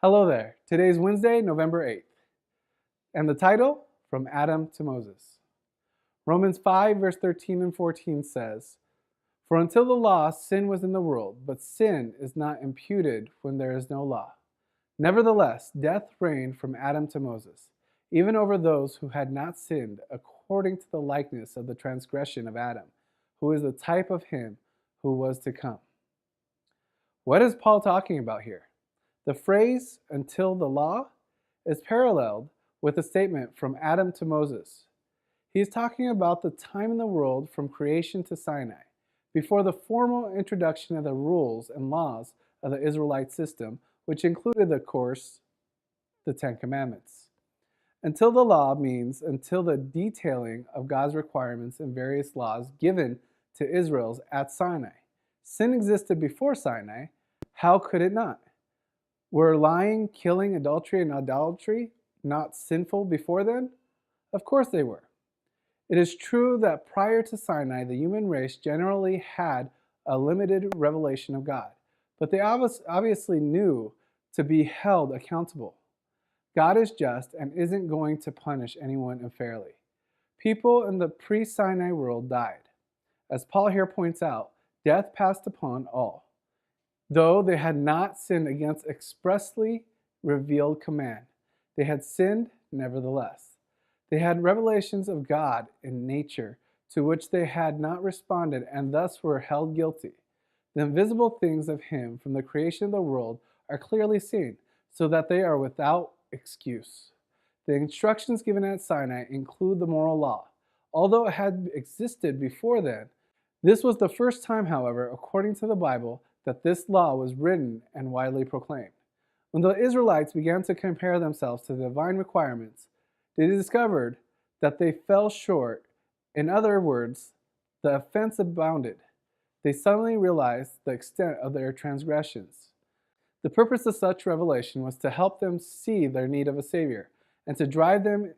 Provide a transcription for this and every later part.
Hello there. Today is Wednesday, November 8th. And the title, From Adam to Moses. Romans 5, verse 13 and 14 says, For until the law, sin was in the world, but sin is not imputed when there is no law. Nevertheless, death reigned from Adam to Moses, even over those who had not sinned, according to the likeness of the transgression of Adam, who is the type of him who was to come. What is Paul talking about here? The phrase, until the law, is paralleled with a statement from Adam to Moses. He is talking about the time in the world from creation to Sinai, before the formal introduction of the rules and laws of the Israelite system, which included, of course, the Ten Commandments. Until the law means until the detailing of God's requirements and various laws given to Israel at Sinai. Sin existed before Sinai. How could it not? Were lying, killing, adultery, and idolatry not sinful before then? Of course they were. It is true that prior to Sinai, the human race generally had a limited revelation of God, but they obviously knew to be held accountable. God is just and isn't going to punish anyone unfairly. People in the pre-Sinai world died. As Paul here points out, death passed upon all, though they had not sinned against expressly revealed command. They had sinned nevertheless. They had revelations of God in nature to which they had not responded and thus were held guilty. The invisible things of Him from the creation of the world are clearly seen, so that they are without excuse. The instructions given at Sinai include the moral law. Although it had existed before then, this was the first time, however, according to the Bible, that this law was written and widely proclaimed. When the Israelites began to compare themselves to the divine requirements, they discovered that they fell short. In other words, the offense abounded. They suddenly realized the extent of their transgressions. The purpose of such revelation was to help them see their need of a Savior and to drive them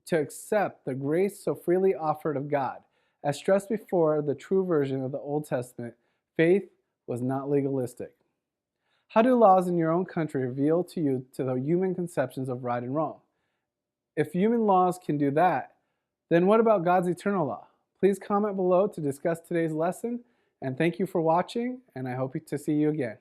to accept the grace so freely offered of God. As stressed before, the true version of the Old Testament, faith was not legalistic. How do laws in your own country reveal to you the human conceptions of right and wrong? If human laws can do that, then what about God's eternal law? Please comment below to discuss today's lesson, and thank you for watching, and I hope to see you again.